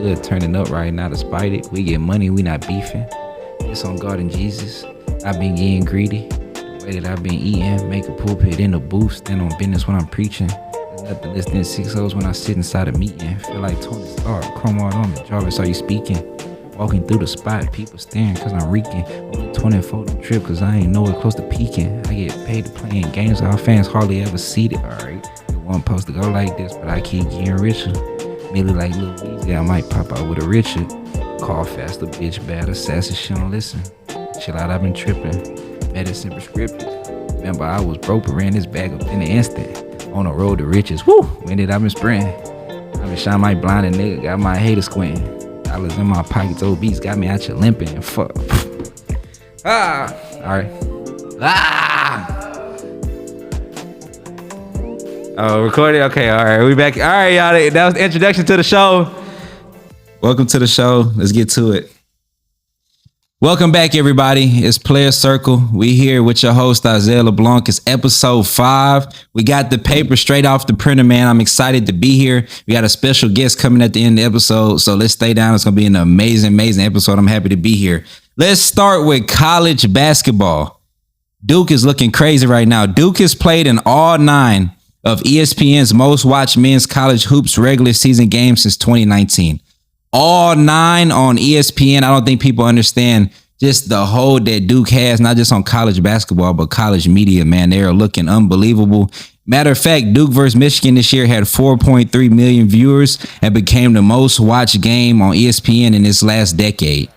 hood turning up right now despite it. We get money, we not beefing. It's on God and Jesus. I've been getting greedy. The way that I've been eating, make a pulpit in the booth, stand on business when I'm preaching. There's nothing less than 6 O's when I sit inside a meeting. Feel like Tony Stark, chrome out on me. Jarvis, are you speaking? Walking through the spot, people staring cause I'm reeking. Only 24 don't trip cause I ain't nowhere close to peaking. I get paid to play in games our fans hardly ever see it. Alright, it wasn't supposed to go like this, but I keep getting richer. Merely like Lil Weezy, I might pop out with a Richard. Call faster, bitch, bad, assassin, she don't listen. Chill out, I've been tripping. Medicine prescriptive. Remember, I was broke, but ran this bag up in an instant. On the road to riches, woo, when did I been sprinting? I been shine my blinded nigga, got my haters squinting. Dollars in my pockets, old beats got me out here limping. Fuck. Alright. Oh, recording? Okay, alright. We back. Alright, y'all. That was the introduction to the show. Welcome to the show. Let's get to it. Welcome back, everybody. It's Playaz Circle. We here with your host, Isaiah LeBlanc. It's episode 5. We got the paper straight off the printer, man. I'm excited to be here. We got a special guest coming at the end of the episode, so let's stay down. It's going to be an amazing episode. I'm happy to be here. Let's start with college basketball. Duke is looking crazy right now. Duke has played in all 9 of ESPN's most watched men's college hoops regular season games since 2019. All 9 on ESPN. I don't think people understand just the hold that Duke has, not just on college basketball, but college media, man. They are looking unbelievable. Matter of fact, Duke versus Michigan this year had 4.3 million viewers and became the most watched game on ESPN in this last decade.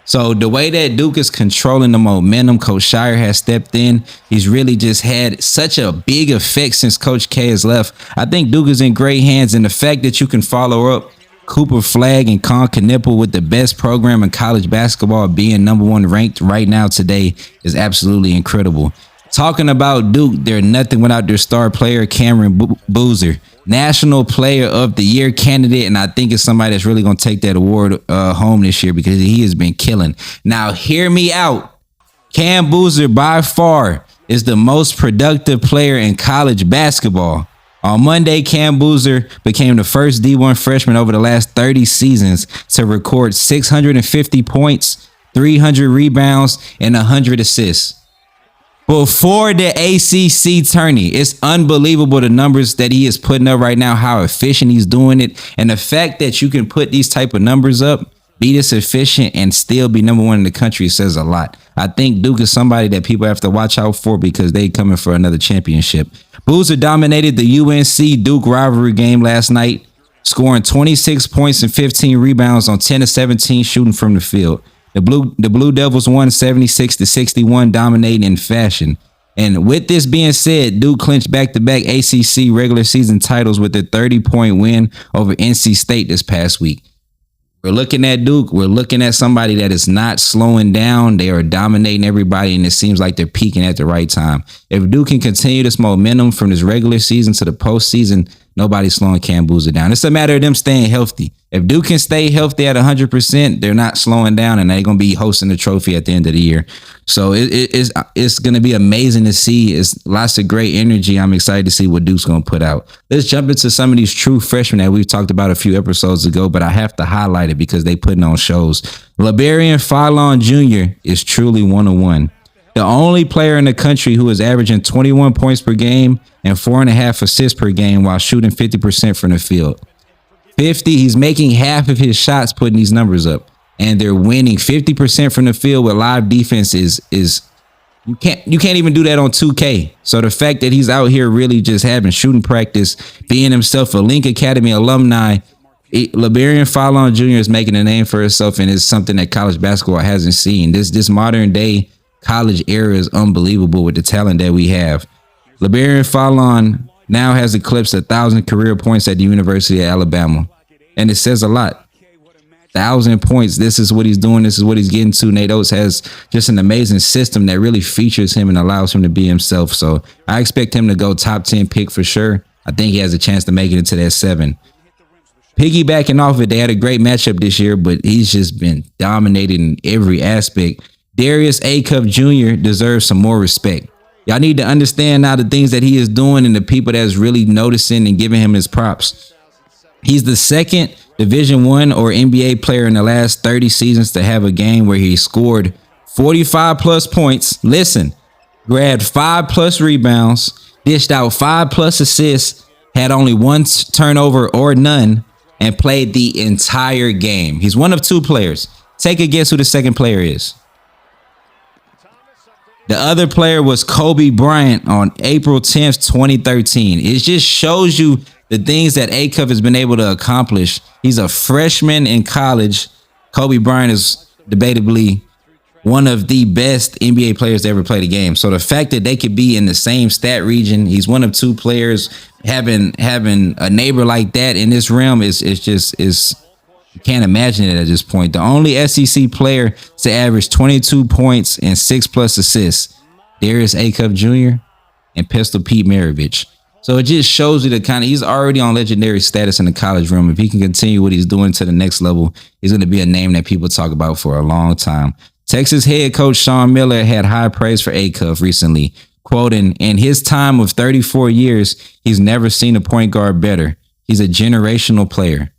So the way that Duke is controlling the momentum, Coach Shire has stepped in. He's really just had such a big effect since Coach K has left. I think Duke is in great hands, and the fact that you can follow up Cooper Flagg and Con Knipple with the best program in college basketball being number 1 ranked right now today is absolutely incredible. Talking about Duke, they're nothing without their star player, Cameron Boozer, National Player of the Year candidate, and I think it's somebody that's really going to take that award home this year because he has been killing. Now, hear me out. Cam Boozer, by far, is the most productive player in college basketball. On Monday, Cam Boozer became the first D1 freshman over the last 30 seasons to record 650 points, 300 rebounds, and 100 assists. Before the ACC tourney, it's unbelievable the numbers that he is putting up right now, how efficient he's doing it. And the fact that you can put these type of numbers up, be this efficient, and still be number 1 in the country says a lot. I think Duke is somebody that people have to watch out for because they coming for another championship. Boozer dominated the UNC Duke rivalry game last night, scoring 26 points and 15 rebounds on 10 of 17 shooting from the field. The Blue Devils won 76-61, dominating in fashion. And with this being said, Duke clinched back-to-back ACC regular season titles with a 30-point win over NC State this past week. We're looking at Duke. We're looking at somebody that is not slowing down. They are dominating everybody, and it seems like they're peaking at the right time. If Duke can continue this momentum from this regular season to the postseason, nobody's slowing Cam Boozer down. It's a matter of them staying healthy. If Duke can stay healthy at 100%, they're not slowing down, and they're going to be hosting the trophy at the end of the year. So it's going to be amazing to see. It's lots of great energy. I'm excited to see what Duke's going to put out. Let's jump into some of these true freshmen that we've talked about a few episodes ago, but I have to highlight it because they putting on shows. LeBarian Fallon Jr. is truly 101. The only player in the country who is averaging 21 points per game and 4.5 assists per game while shooting 50% from the field. 50, he's making half of his shots putting these numbers up. And they're winning 50% from the field with live defense is you can't even do that on 2K. So the fact that he's out here really just having shooting practice, being himself a Link Academy alumni, LeBarian Fallon Jr. is making a name for himself, and it's something that college basketball hasn't seen. This modern day college era is unbelievable with the talent that we have. LeBarian Fallon now has eclipsed 1,000 career points at the University of Alabama, and it says a lot. 1,000 points. This is what he's doing. This is what he's getting to. Nate Oates has just an amazing system that really features him and allows him to be himself. So I expect him to go top 10 pick for sure. I think he has a chance to make it into that 7. Piggybacking off it, they had a great matchup this year, but he's just been dominated in every aspect. Darius Acuff Jr. deserves some more respect. Y'all need to understand now the things that he is doing and the people that's really noticing and giving him his props. He's the second Division I or NBA player in the last 30 seasons to have a game where he scored 45 plus points. Listen, grabbed 5 plus rebounds, dished out 5 plus assists, had only one turnover or none, and played the entire game. He's one of 2 players. Take a guess who the second player is. The other player was Kobe Bryant on April 10th, 2013. It just shows you the things that A-Cup has been able to accomplish. He's a freshman in college. Kobe Bryant is debatably one of the best NBA players to ever play the game. So the fact that they could be in the same stat region, he's one of 2 players. Having a neighbor like that in this realm is you can't imagine it at this point. The only SEC player to average 22 points and 6 plus assists, Darius A-Cup Jr. and Pistol Pete Maravich. So it just shows you the kind of, he's already on legendary status in the college room. If he can continue what he's doing to the next level, he's going to be a name that people talk about for a long time. Texas head coach Sean Miller had high praise for A-Cup recently, quoting, "In his time of 34 years, he's never seen a point guard better. He's a generational player.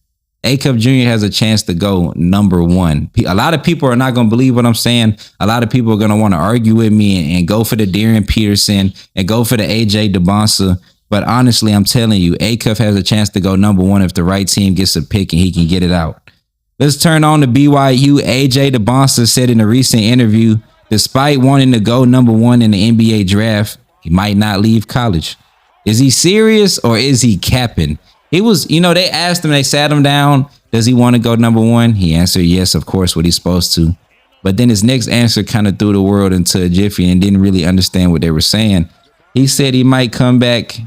A-Cup Jr. has a chance to go number 1. A lot of people are not going to believe what I'm saying. A lot of people are going to want to argue with me and go for the Durant Peterson and go for the AJ DeBonsa. But honestly, I'm telling you, A-Cup has a chance to go number 1 if the right team gets a pick and he can get it out." Let's turn on to BYU. AJ DeBonsa said in a recent interview, despite wanting to go number 1 in the NBA draft, he might not leave college. Is he serious or is he capping? He was, they asked him, they sat him down, does he want to go number 1? He answered yes, of course, what he's supposed to. But then his next answer kind of threw the world into a jiffy and didn't really understand what they were saying. He said he might come back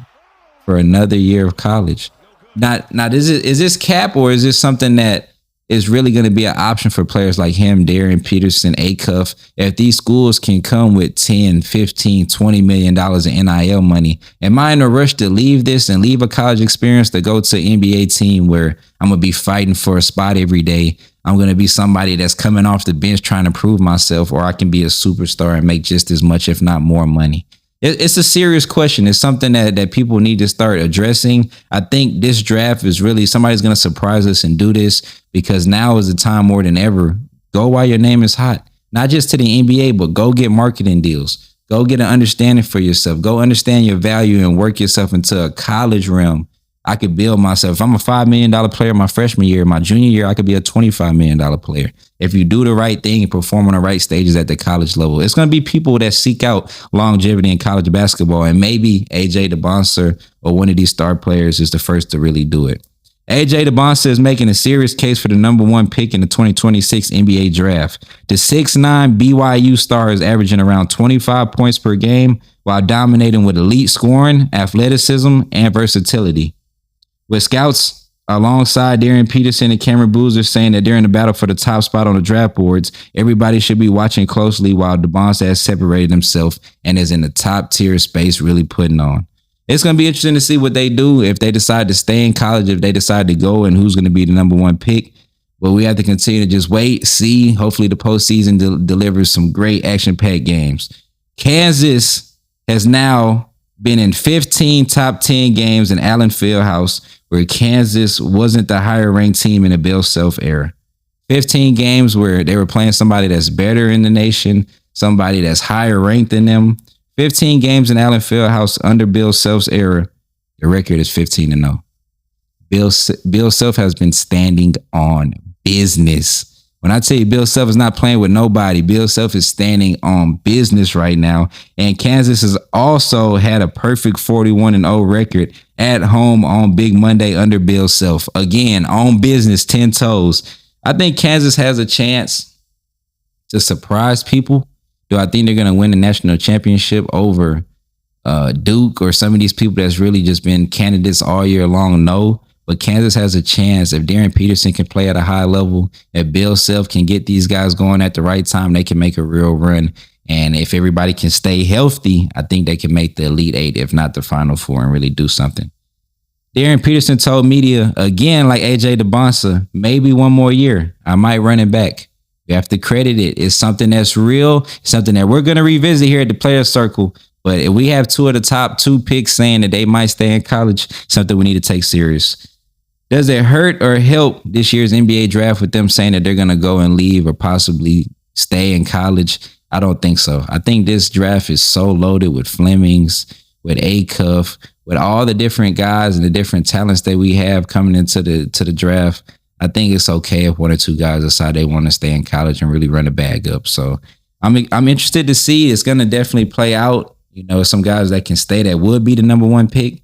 for another year of college. Now, is this cap or is this something that is really going to be an option for players like him, Darren Peterson, A-Cup? If these schools can come with 10, 15, $20 million in NIL money, am I in a rush to leave this and leave a college experience to go to an NBA team where I'm going to be fighting for a spot every day? I'm going to be somebody that's coming off the bench trying to prove myself, or I can be a superstar and make just as much, if not more money. It's a serious question. It's something that people need to start addressing. I think this draft is really, somebody's going to surprise us and do this, because now is the time more than ever. Go while your name is hot, not just to the NBA, but go get marketing deals. Go get an understanding for yourself. Go understand your value and work yourself into a college realm. I could build myself. If I'm a $5 million player my freshman year, my junior year, I could be a $25 million player. If you do the right thing and perform on the right stages at the college level, it's going to be people that seek out longevity in college basketball. And maybe AJ DeBonsa or one of these star players is the first to really do it. AJ DeBonsa is making a serious case for the number 1 pick in the 2026 NBA draft. The 6'9" BYU star is averaging around 25 points per game while dominating with elite scoring, athleticism, and versatility. With scouts alongside Darren Peterson and Cameron Boozer saying that they're in the battle for the top spot on the draft boards, everybody should be watching closely while DeBonsa has separated himself and is in the top tier space, really putting on. It's going to be interesting to see what they do if they decide to stay in college, if they decide to go, and who's going to be the number 1 pick. But we have to continue to just wait, see. Hopefully the postseason delivers some great action-packed games. Kansas has now been in 15 top 10 games in Allen Fieldhouse, where Kansas wasn't the higher ranked team in the Bill Self era. 15 games where they were playing somebody that's better in the nation, somebody that's higher ranked than them. 15 games in Allen Fieldhouse under Bill Self's era. The record is 15-0. Bill Self has been standing on business. When I tell you Bill Self is not playing with nobody, Bill Self is standing on business right now. And Kansas has also had a perfect 41-0 record at home on Big Monday under Bill Self. Again, on business, 10 toes. I think Kansas has a chance to surprise people. Do I think they're going to win the national championship over Duke or some of these people that's really just been candidates all year long? No. But Kansas has a chance. If Darren Peterson can play at a high level, if Bill Self can get these guys going at the right time, they can make a real run. And if everybody can stay healthy, I think they can make the Elite Eight, if not the Final Four, and really do something. Darren Peterson told media, again, like AJ DeBonsa, maybe one more year, I might run it back. We have to credit it. It's something that's real, something that we're going to revisit here at the Playaz Circle. But if we have 2 of the top 2 picks saying that they might stay in college, something we need to take serious. Does it hurt or help this year's NBA draft with them saying that they're going to go and leave or possibly stay in college? I don't think so. I think this draft is so loaded with Flemings, with A-Cuff, with all the different guys and the different talents that we have coming into the draft. I think it's okay if one or two guys decide they want to stay in college and really run a bag up. So I'm interested to see. It's going to definitely play out. You know, some guys that can stay that would be the number one pick.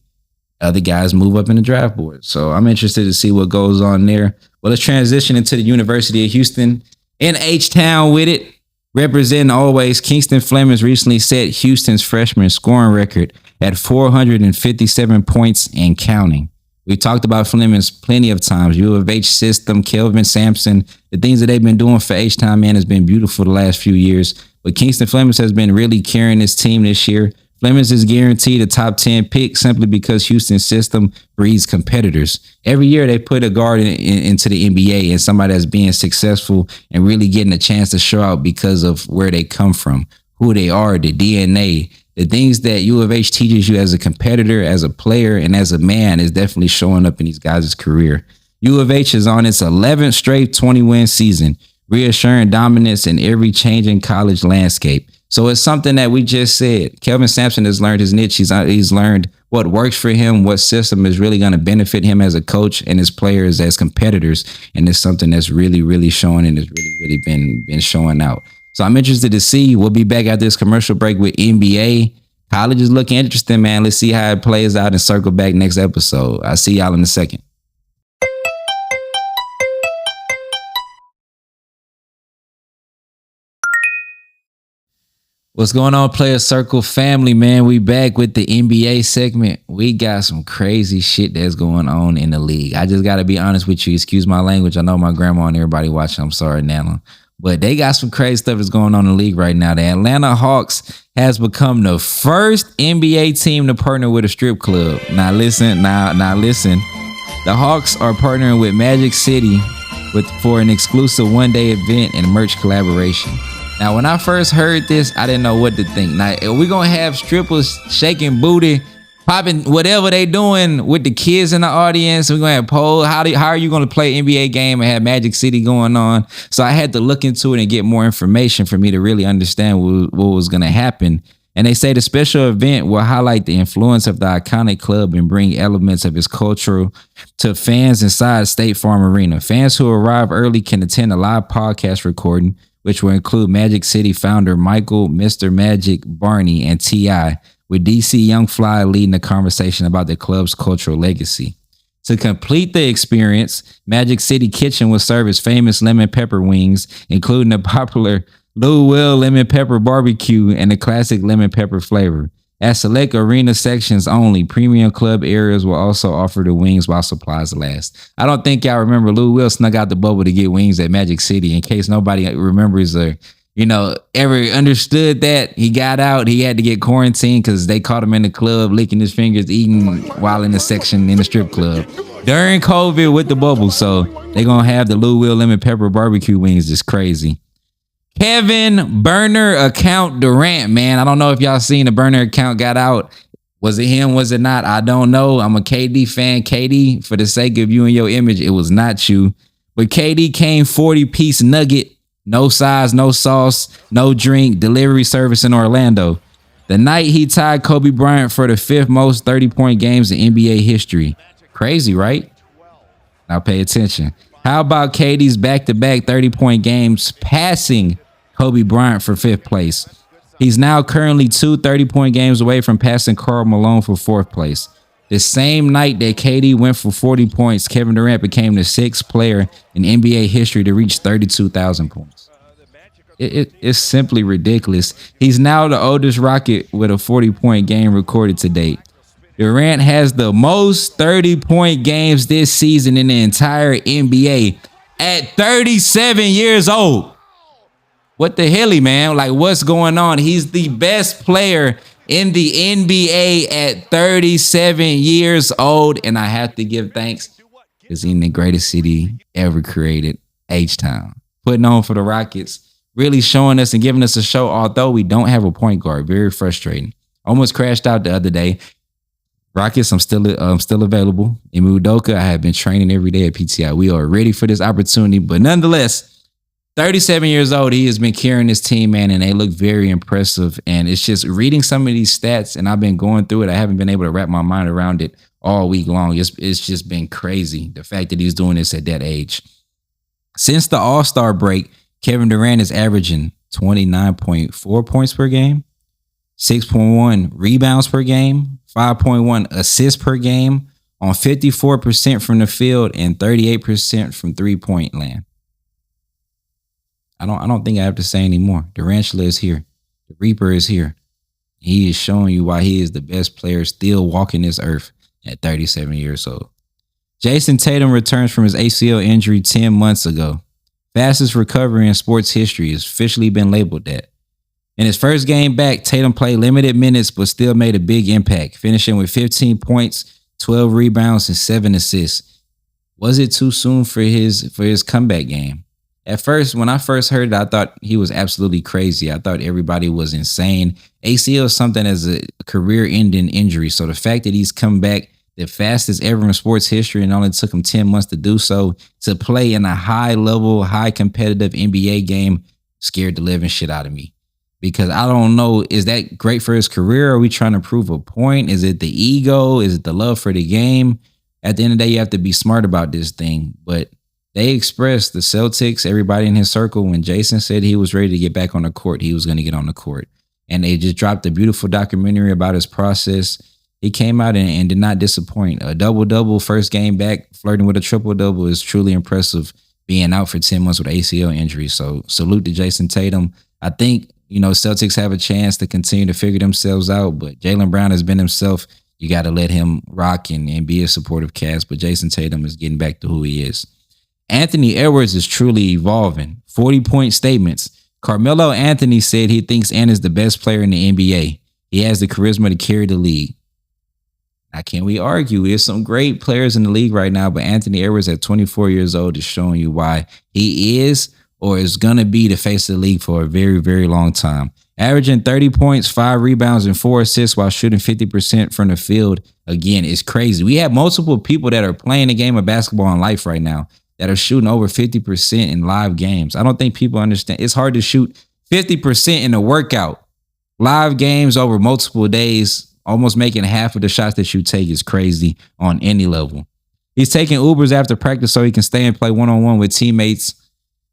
Other guys move up in the draft board. So I'm interested to see what goes on there. Well, let's transition into the University of Houston in H-Town with it. Representing always, Kingston Flemings recently set Houston's freshman scoring record at 457 points and counting. We talked about Flemings plenty of times. U of H system, Kelvin Sampson, the things that they've been doing for H-Town, man, has been beautiful the last few years. But Kingston Flemings has been really carrying this team this year. Flemings is guaranteed a top 10 pick simply because Houston's system breeds competitors. Every year they put a guard into the NBA and somebody that's being successful and really getting a chance to show out because of where they come from, who they are, the DNA, the things that U of H teaches you as a competitor, as a player, and as a man is definitely showing up in these guys' career. U of H is on its 11th straight 20-win season, reassuring dominance in every changing college landscape. So it's something that we just said. Kelvin Sampson has learned his niche. He's learned what works for him, what system is really going to benefit him as a coach and his players as competitors. And it's something that's really, really showing and has really been showing out. So I'm interested to see. We'll be back after this commercial break with NBA. College is looking interesting, man. Let's see how it plays out and circle back next episode. I'll see y'all in a second. What's going on, Playaz Circle family, man? We back with the NBA segment. We got some crazy shit that's going on in the league. I just got to be honest with you. Excuse my language. I know my grandma and everybody watching. I'm sorry, Nana. But they got some crazy stuff that's going on in the league right now. The Atlanta Hawks has become the first NBA team to partner with a strip club. Now listen. The Hawks are partnering with Magic City for an exclusive one-day event and merch collaboration. Now, when I first heard this, I didn't know what to think. Now, we're going to have strippers shaking booty, popping whatever they doing with the kids in the audience. We're going to have polls. How are you going to play NBA game and have Magic City going on? So I had to look into it and get more information for me to really understand what was going to happen. And they say the special event will highlight the influence of the iconic club and bring elements of its culture to fans inside State Farm Arena. Fans who arrive early can attend a live podcast recording, which will include Magic City founder Michael Mr. Magic Barney and T.I., with DC Young Fly leading the conversation about the club's cultural legacy. To complete the experience, Magic City Kitchen will serve its famous lemon pepper wings, including the popular Lou Will lemon pepper barbecue and the classic lemon pepper flavor. At select arena sections only, premium club areas will also offer the wings while supplies last. I don't think y'all remember Lou Will snuck out the bubble to get wings at Magic City. In case nobody remembers or, ever understood that, he got out. He had to get quarantined because they caught him in the club licking his fingers, eating while in the section in the strip club during COVID with the bubble. So they're going to have the Lou Will lemon pepper barbecue wings. It's crazy. Kevin burner account Durant, man. I don't know if y'all seen the burner account got out. Was it him? Was it not? I don't know. I'm a KD fan. KD, for the sake of you and your image, it was not you. But KD came 40-piece nugget, no size, no sauce, no drink, delivery service in Orlando. The night he tied Kobe Bryant for the 5th most 30-point games in NBA history. Crazy, right? Now pay attention. How about KD's back-to-back 30-point games passing Kobe Bryant for 5th place? He's now currently 2 30-point games away from passing Karl Malone for 4th place. The same night that KD went for 40 points, Kevin Durant became the 6th player in NBA history to reach 32,000 points. It's simply ridiculous. He's now the oldest Rocket with a 40-point game recorded to date. Durant has the most 30-point games this season in the entire NBA at 37 years old. What the hell, man? Like, what's going on? He's the best player in the NBA at 37 years old. And I have to give thanks because he's in the greatest city ever created, H-Town. Putting on for the Rockets, really showing us and giving us a show, although we don't have a point guard. Very frustrating. Almost crashed out the other day. Rockets, I'm still available. Emu Udoka, I have been training every day at PTI. We are ready for this opportunity, but nonetheless, 37 years old, he has been carrying his team, man, and they look very impressive. And it's just reading some of these stats, and I've been going through it. I haven't been able to wrap my mind around it all week long. It's just been crazy, the fact that he's doing this at that age. Since the All-Star break, Kevin Durant is averaging 29.4 points per game, 6.1 rebounds per game, 5.1 assists per game on 54% from the field and 38% from three-point land. I don't think I have to say anymore. Durantula is here. The Reaper is here. He is showing you why he is the best player still walking this earth at 37 years old. Jason Tatum returns from his ACL injury 10 months ago. Fastest recovery in sports history has officially been labeled that. In his first game back, Tatum played limited minutes but still made a big impact, finishing with 15 points, 12 rebounds, and 7 assists. Was it too soon for his comeback game? At first, when I first heard it, I thought he was absolutely crazy. I thought everybody was insane. ACL is something as a career-ending injury. So the fact that he's come back the fastest ever in sports history and only took him 10 months to do so, to play in a high-level, high-competitive NBA game, scared the living shit out of me. Because I don't know, is that great for his career? Are we trying to prove a point? Is it the ego? Is it the love for the game? At the end of the day, you have to be smart about this thing. But they expressed, the Celtics, everybody in his circle, when Jason said he was ready to get back on the court, he was going to get on the court. And they just dropped a beautiful documentary about his process. He came out and did not disappoint. A double-double first game back, flirting with a triple-double is truly impressive, being out for 10 months with ACL injury. So salute to Jason Tatum. I think, Celtics have a chance to continue to figure themselves out, but Jaylen Brown has been himself. You got to let him rock and be a supportive cast, but Jason Tatum is getting back to who he is. Anthony Edwards is truly evolving. 40-point statements. Carmelo Anthony said he thinks Ant is the best player in the NBA. He has the charisma to carry the league. Now, can we argue? There's some great players in the league right now, but Anthony Edwards at 24 years old is showing you why he is or is going to be the face of the league for a very, very long time. Averaging 30 points, 5 rebounds, and 4 assists while shooting 50% from the field. Again, it's crazy. We have multiple people that are playing the game of basketball in life right now that are shooting over 50% in live games. I don't think people understand. It's hard to shoot 50% in a workout. Live games over multiple days, almost making half of the shots that you take is crazy on any level. He's taking Ubers after practice so he can stay and play one-on-one with teammates.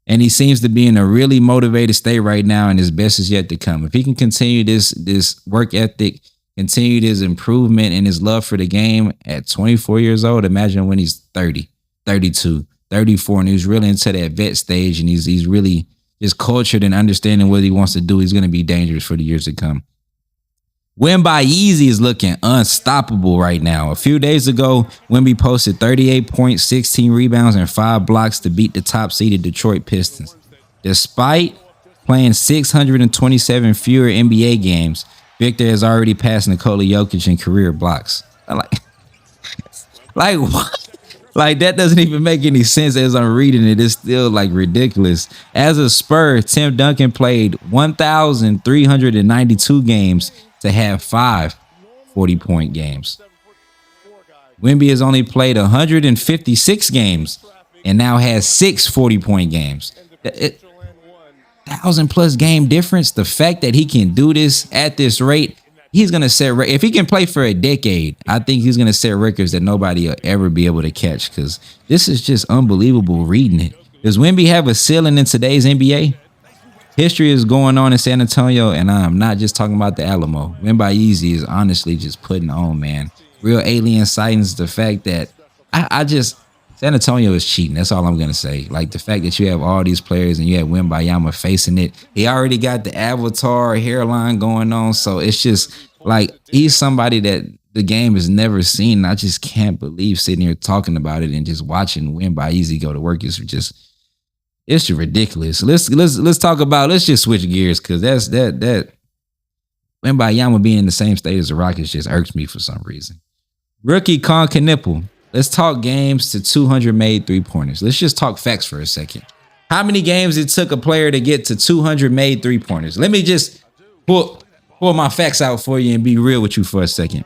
And he seems to be in a really motivated state right now, and his best is yet to come. If he can continue this work ethic, continue this improvement and his love for the game at 24 years old, imagine when he's 30, 32, 34, and he's really into that vet stage, and he's really just cultured and understanding what he wants to do. He's going to be dangerous for the years to come. Wemby is looking unstoppable right now. A few days ago, Wemby posted 38 points, 16 rebounds, and 5 blocks to beat the top-seeded Detroit Pistons. Despite playing 627 fewer NBA games, Victor has already passed Nikola Jokic in career blocks. Like what? Like, that doesn't even make any sense as I'm reading it. It's still, ridiculous. As a Spur, Tim Duncan played 1,392 games to have 5 40-point games. Wemby has only played 156 games and now has 6 40-point games. 1,000+ game difference. The fact that he can do this at this rate, he's going to set, if he can play for a decade, I think he's going to set records that nobody will ever be able to catch, because this is just unbelievable reading it. Does Wemby have a ceiling in today's NBA? History is going on in San Antonio, and I'm not just talking about the Alamo. Wemby is honestly just putting on, man. Real alien sightings. The fact that San Antonio is cheating. That's all I'm going to say. Like, the fact that you have all these players and you have Wemby facing it. He already got the avatar hairline going on. So it's just like, he's somebody that the game has never seen. I just can't believe sitting here talking about it and just watching Wemby go to work is just, it's just ridiculous. Let's talk about, let's just switch gears, because that Wemby being in the same state as the Rockets just irks me for some reason. Rookie Con Knipple. Let's talk games to 200 made 3-pointers. Let's just talk facts for a second. How many games it took a player to get to 200 made 3-pointers? Let me just pull my facts out for you and be real with you for a second.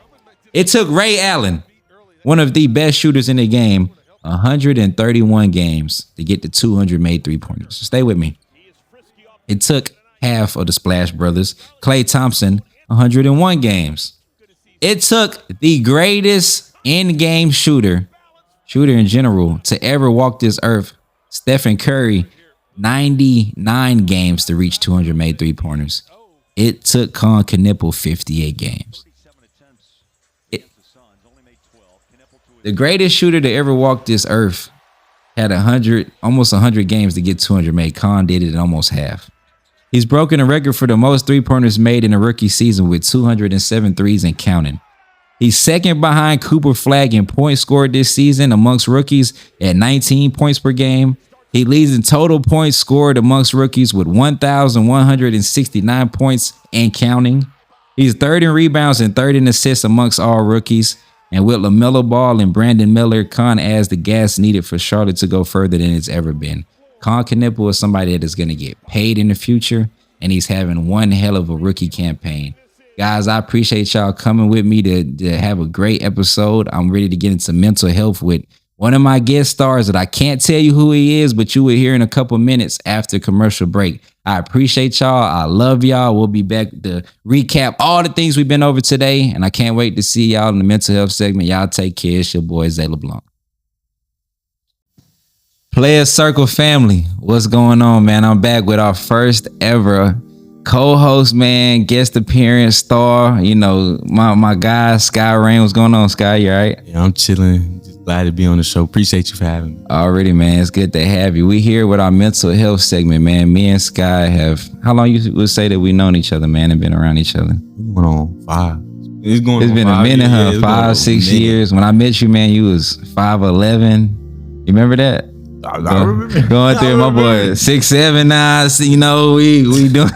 It took Ray Allen, one of the best shooters in the game, 131 games to get to 200 made three-pointers. Stay with me. It took half of the Splash Brothers, Klay Thompson, 101 games. It took the greatest in-game shooter in general, to ever walk this earth, Stephen Curry, 99 games to reach 200 made three-pointers. It took Con Knipple 58 games. The greatest shooter to ever walk this earth had almost 100 games to get 200 made. Con did it in almost half. He's broken a record for the most three-pointers made in a rookie season with 207 threes and counting. He's second behind Cooper Flagg in points scored this season amongst rookies at 19 points per game. He leads in total points scored amongst rookies with 1,169 points and counting. He's third in rebounds and third in assists amongst all rookies. And with LaMelo Ball and Brandon Miller, Con adds the gas needed for Charlotte to go further than it's ever been. Con Knipple is somebody that is going to get paid in the future, and he's having one hell of a rookie campaign. Guys, I appreciate y'all coming with me to have a great episode. I'm ready to get into mental health with one of my guest stars that I can't tell you who he is, but you will hear in a couple minutes after commercial break. I appreciate y'all. I love y'all. We'll be back to recap all the things we've been over today, and I can't wait to see y'all in the mental health segment. Y'all take care. It's your boy, Isaiah LeBlanc. Playaz Circle family, what's going on, man? I'm back with our first ever co-host, man, guest appearance star. You know, my guy, Sky Rain. What's going on, Sky? You all right? Yeah, I'm chilling. Just glad to be on the show. Appreciate you for having me. Already, man. It's good to have you. We here with our mental health segment, man. Me and Sky have, how long you would say that we known each other, man, and been around each other? Going on 5. It's been a minute, huh? 5, 6 years. When I met you, man, you was 5'11". You remember that? I remember. Going through my boy 6'7" now. You know, we doing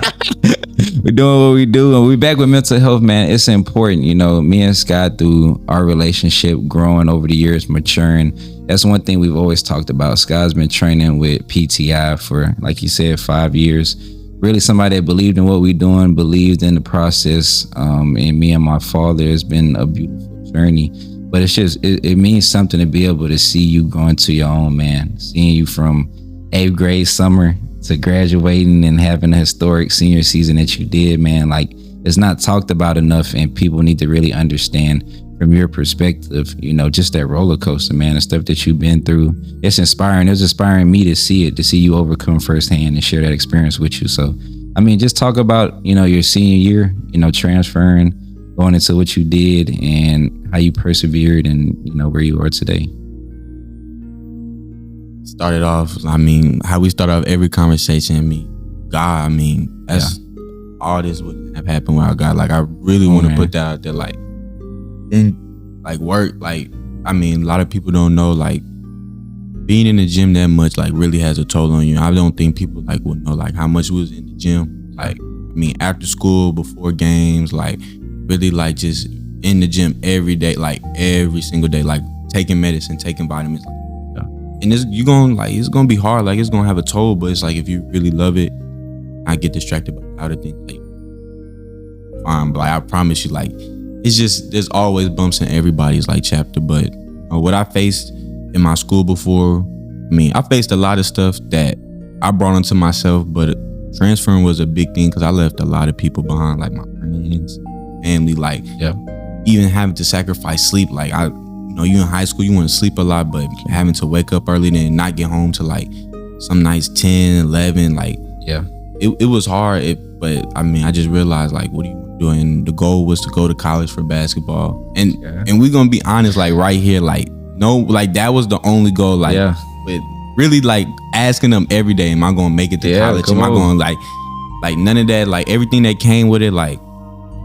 we doing what we do, and we back with mental health, man. It's important, you know. Me and Scott, through our relationship, growing over the years, maturing. That's one thing we've always talked about. Scott's been training with PTI for, like you said, 5 years. Really, somebody that believed in what we're doing, believed in the process. And me and my father, has been a beautiful journey. But it's just, it means something to be able to see you going to your own, man. Seeing you from 8th grade summer to graduating and having a historic senior season that you did, man. Like, it's not talked about enough, and people need to really understand from your perspective, you know, just that roller coaster, man, the stuff that you've been through. It's inspiring. It was inspiring me to see it, to see you overcome firsthand and share that experience with you. So, I mean, just talk about, you know, your senior year, you know, transferring, going into what you did and how you persevered and, you know, where you are today. Started off, I mean, how we start off every conversation, God, that's all this wouldn't have happened without God. Like, I really want to put that out there, like, then, like, work, like, I mean, a lot of people don't know, like, being in the gym that much, like, really has a toll on you. I don't think people, like, would know, like, how much was in the gym. Like, I mean, after school, before games, like, really, like, just in the gym every day, like, every single day, like, taking medicine, taking vitamins, like, and it's gonna be hard, like, it's gonna have a toll, but it's like, if you really love it, I get distracted by other things, like, fine, but like, I promise you, like, it's just, there's always bumps in everybody's, like, chapter. But what I faced in my school before, I mean, I faced a lot of stuff that I brought onto myself, but transferring was a big thing because I left a lot of people behind, like my friends, family, like, even having to sacrifice sleep. Like, you know, you in high school, you want to sleep a lot, but having to wake up early and not get home till like some nights 10, 11, like, it was hard. But I mean, I just realized, like, what do you want to do? And the goal was to go to college for basketball. And we're gonna be honest, like, right here, like, no, like, that was the only goal. Like, but really, like, asking them every day, am I gonna make it to college? Am I going, like none of that, like, everything that came with it, like,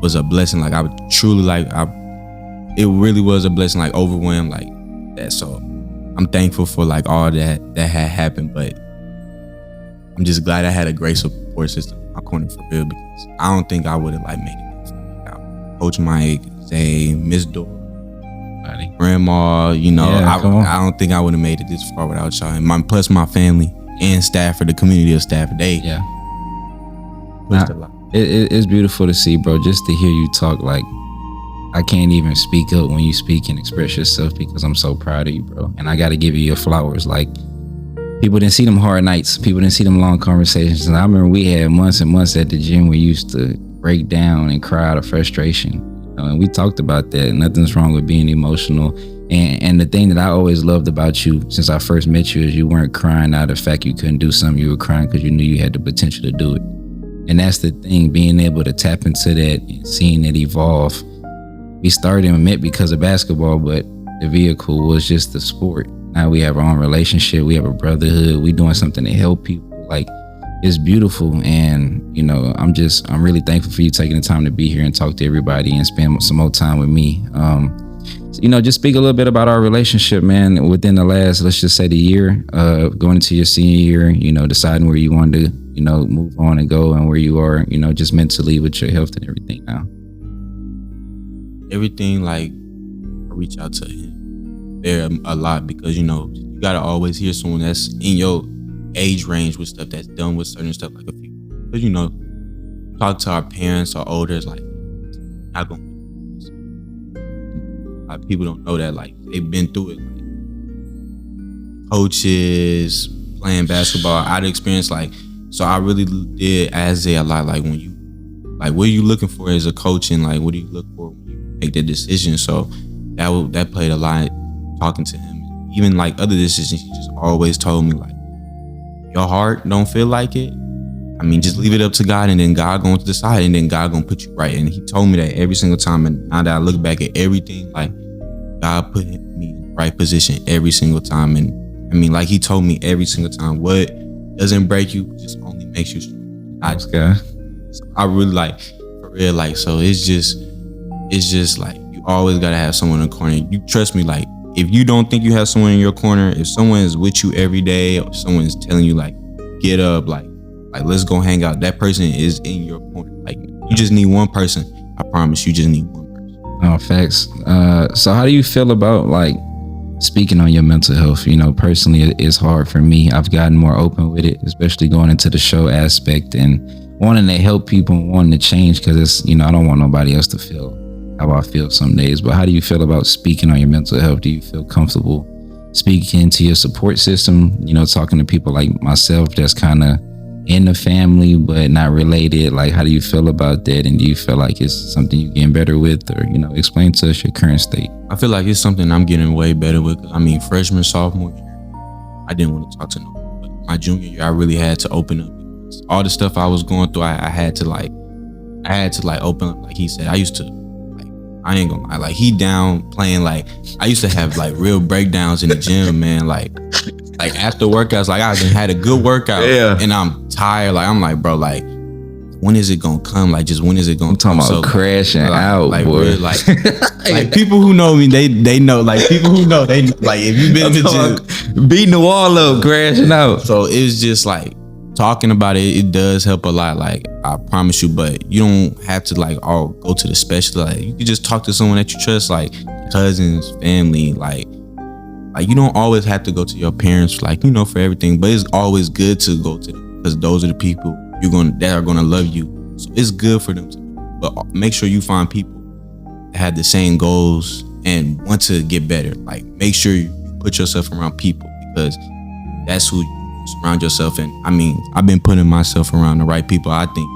was a blessing. Like, I would truly, like, it really was a blessing, like, overwhelmed, like that. So I'm thankful for, like, all that had happened, but I'm just glad I had a great support system in my corner for real, because I don't think I would have, like, made it without Coach Mike, Zay, Miss Dora, Grandma, you know, I don't think I would have made it this far without y'all. And plus my family and Stafford, the community of Stafford, they pushed a lot. It's beautiful to see, bro, just to hear you talk, like, I can't even speak up when you speak and express yourself because I'm so proud of you, bro. And I got to give you your flowers. Like, people didn't see them hard nights. People didn't see them long conversations. And I remember we had months and months at the gym where we used to break down and cry out of frustration. And we talked about that. Nothing's wrong with being emotional. And the thing that I always loved about you since I first met you is you weren't crying out of the fact you couldn't do something. You were crying because you knew you had the potential to do it. And that's the thing, being able to tap into that and seeing it evolve. We started and met because of basketball, but the vehicle was just the sport. Now we have our own relationship. We have a brotherhood. We doing something to help people. Like, it's beautiful. And, I'm really thankful for you taking the time to be here and talk to everybody and spend some more time with me. Just speak a little bit about our relationship, man, within the last, let's just say the year, going into your senior year, deciding where you wanted to, move on and go and where you are, just mentally with your health and everything now. Everything, like, I reach out to him there a lot because, you got to always hear someone that's in your age range with stuff that's done with certain stuff. Like, because, talk to our parents or elders, like, not going to, like, people don't know that, like, they've been through it. Like, coaches, playing basketball, I'd experienced, like, so I really did Isaiah a lot, like, when you, like, what are you looking for as a coach and, like, what do you look for when you make that decision? So that played a lot, talking to him. Even, like, other decisions, he just always told me, like, your heart don't feel like it, just leave it up to God, and then God going to decide, and then God going to put you right. And he told me that every single time. And now that I look back at everything, like, God put me in the right position every single time. And like, he told me every single time, what doesn't break you just only makes you stronger. So I really, like, for real, like, so it's just like, you always got to have someone in the corner. You trust me, like, if you don't think you have someone in your corner, if someone is with you every day, or someone is telling you, like, get up, like let's go hang out, that person is in your corner. Like, you just need one person. I promise you just need one person. Oh, facts. So how do you feel about, like, speaking on your mental health? Personally, it's hard for me. I've gotten more open with it, especially going into the show aspect and wanting to help people and wanting to change, because it's, I don't want nobody else to feel how I feel some days. But how do you feel about speaking on your mental health? Do you feel comfortable speaking to your support system, talking to people like myself that's kind of in the family but not related? Like, how do you feel about that? And do you feel like it's something you're getting better with? Or, explain to us your current state. I feel like it's something I'm getting way better with. Freshman, sophomore year, I didn't want to talk to no one. But my junior year, I really had to open up. Because all the stuff I was going through, I had to open up. Like he said, I used to, I ain't gonna lie, like, he down playing, like, I used to have, like, real breakdowns in the gym, man. Like after workouts, like, I had a good workout, and I'm tired. Like, I'm like, bro, like, when is it gonna come? Like, just when is it gonna come? I'm talking about crashing out, like, boy. Real, like people who know me, they know. Like, people who know, they, like, if you've been in the gym, beating the wall up, crashing out. So it's just like, talking about it does help a lot, like, I promise you. But you don't have to, like, go to the specialist. Like, you can just talk to someone that you trust, like cousins, family. Like you don't always have to go to your parents, like, for everything. But it's always good to go to them, because those are the people that are gonna love you. So it's good for them to. But make sure you find people that have the same goals and want to get better. Like, make sure you put yourself around people, because that's who you surround yourself in. I've been putting myself around the right people. I think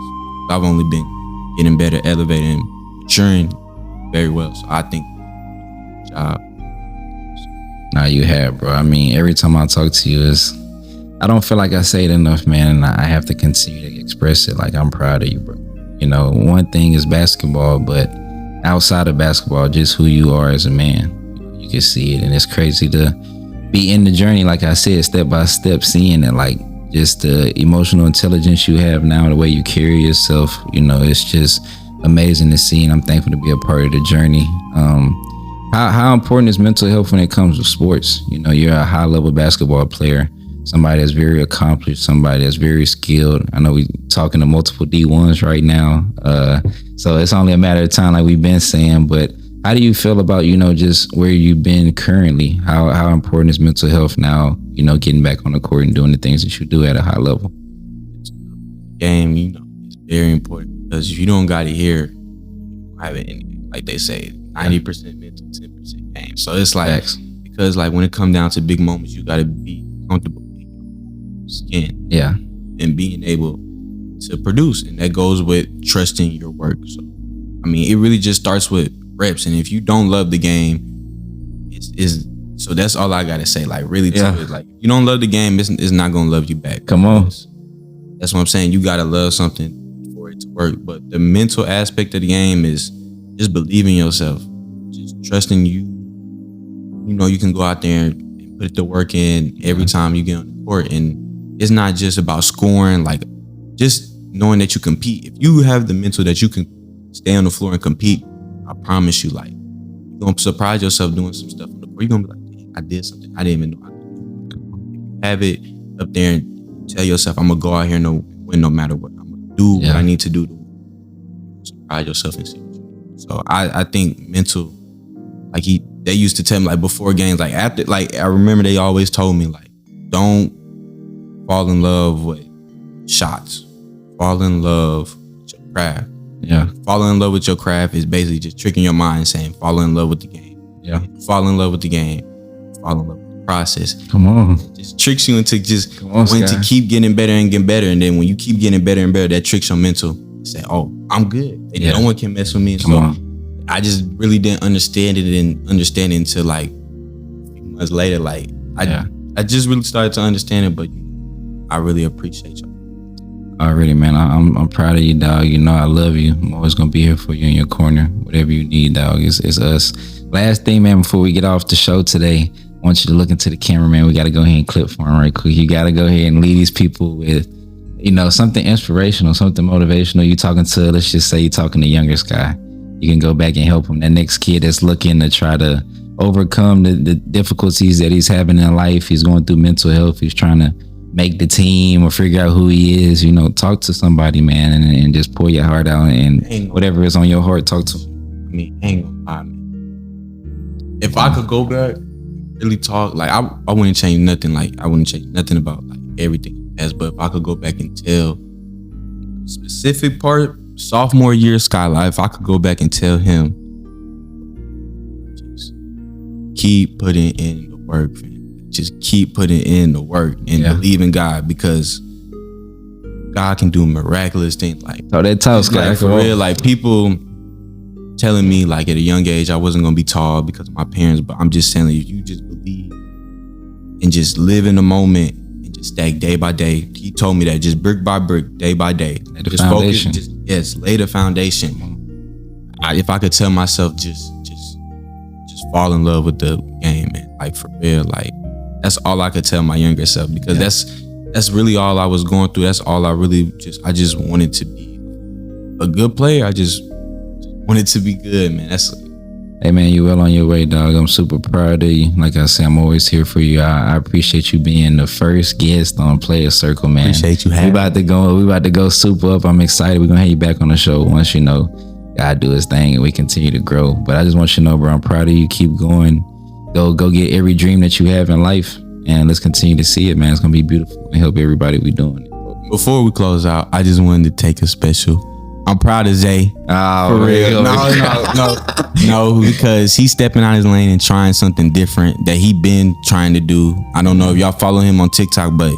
I've only been getting better, elevating, maturing very well. So I think job. Nah, you have, bro. Every time I talk to you, I don't feel like I say it enough, man. And I have to continue to express it. Like, I'm proud of you, bro. One thing is basketball, but outside of basketball, just who you are as a man. You can see it, and it's crazy to be in the journey, like I said, step by step, seeing it, like, just the emotional intelligence you have now, the way you carry yourself, it's just amazing to see, and I'm thankful to be a part of the journey. How important is mental health when it comes to sports? You're a high level basketball player, somebody that's very accomplished, somebody that's very skilled. I know we talking to multiple D1s right now, so it's only a matter of time, like we've been saying. But how do you feel about, just where you've been currently? How important is mental health now, getting back on the court and doing the things that you do at a high level? Game, it's very important, because if you don't got it here, you don't have it in, like they say, 90% mental, 10% game. So it's like, because like when it comes down to big moments, you got to be comfortable in your skin. Yeah. And being able to produce. And that goes with trusting your work. So, I mean, it really just starts with reps. And if you don't love the game, so that's all I got to say. Like, really, like, you don't love the game, it's not going to love you back. Come on. That's what I'm saying. You got to love something for it to work. But the mental aspect of the game is just believing yourself, just trusting you. You know, you can go out there and put the work in every time you get on the court. And it's not just about scoring, like just knowing that you compete. If you have the mental that you can stay on the floor and compete, I promise you, like, you're going to surprise yourself doing some stuff on the court. You're going to be like, dang, I did something I didn't even know I could do. Have it up there and tell yourself, I'm going to go out here and win no matter what. I'm going to do what I need to do to surprise yourself and see what you do. So I think mental, like they used to tell me, like, before games, like after, like, I remember they always told me, like, don't fall in love with shots. Fall in love with your craft. Yeah. Falling in love with your craft is basically just tricking your mind and saying, fall in love with the game. Yeah. Fall in love with the game. Fall in love with the process. Come on. It just tricks you into just wanting to keep getting better and getting better. And then when you keep getting better and better, that tricks your mental. You say, oh, I'm good. And no one can mess with me. Come on. I just really didn't understand it until like a few months later. Like I just really started to understand it, but I really appreciate you. Already, man. I'm proud of you, dog. You know I love you. I'm always gonna be here for you in your corner. Whatever you need, dog. It's us. Last thing, man, before we get off the show today, I want you to look into the camera, man. We gotta go ahead and clip for him right quick. You gotta go ahead and lead these people with, you know, something inspirational, something motivational. You talking to, let's just say you're talking to younger Sky. You can go back and help him. That next kid that's looking to try to overcome the difficulties that he's having in life. He's going through mental health. He's trying to make the team or figure out who he is. You know, talk to somebody, man, and just pour your heart out, and whatever is on your heart, talk to him. I mean, hang on, man. If I could go back, really talk, like I wouldn't change nothing. Like I wouldn't change nothing about like everything as. But if I could go back and tell specific part, sophomore year Skylight, if I could go back and tell him, just keep putting in the work, man. Just keep putting in the work and believe in God, because God can do miraculous things. Like, oh, that tough, Sky. Like, for real, like people telling me like at a young age I wasn't gonna be tall because of my parents, but I'm just saying, if you just believe and just live in the moment and just stack day by day. He told me that, just brick by brick, day by day. Just foundation. Focus, lay the foundation. If I could tell myself, just fall in love with the game, man. Like, for real, like that's all I could tell my younger self, because that's really all I was going through. That's all I just wanted to be a good player. I just wanted to be good, man. Hey, man, you well on your way, dog. I'm super proud of you. Like I said, I'm always here for you. I appreciate you being the first guest on Playaz Circle, man. Appreciate you having me. We about to go super up. I'm excited. We're gonna have you back on the show once, you know, God do his thing and we continue to grow. But I just want you to know, bro, I'm proud of you. Keep going. Go get every dream that you have in life, and let's continue to see it, man. It's gonna be beautiful and help everybody we doing it. Before we close out, I just wanted to take a special. I'm proud of Zay. Oh, for real? No, because he's stepping out his lane and trying something different that he been trying to do. I don't know if y'all follow him on TikTok, but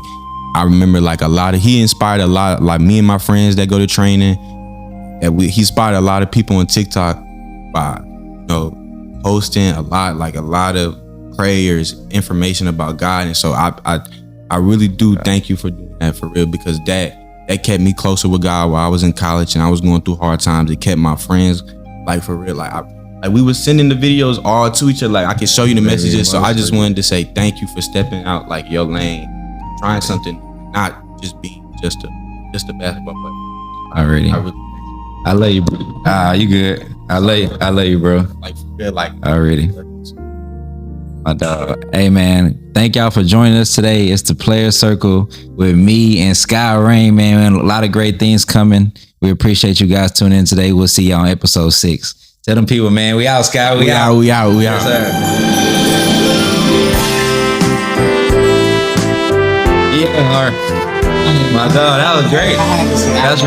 I remember like he inspired a lot, like me and my friends that go to training. He inspired a lot of people on TikTok by, you know, posting a lot of prayers, information about God. And so I really do thank you for doing that, for real, because that kept me closer with God while I was in college and I was going through hard times. It kept my friends, like, for real, like we were sending the videos all to each other. Like, I can show you the messages. So I just wanted to say thank you for stepping out like your lane, trying something, not just being just a basketball player. Already. I love you, bro. You good. I love you, bro. Like, for real, like, already. My dog. Hey, man, thank y'all for joining us today. It's the Playaz Circle with me and Sky Rain, man. A lot of great things coming. We appreciate you guys tuning in today. We'll see y'all on episode 6. Tell them people, man, we out, Sky. We out. Yes, sir. Yeah, my dog, that was great. That's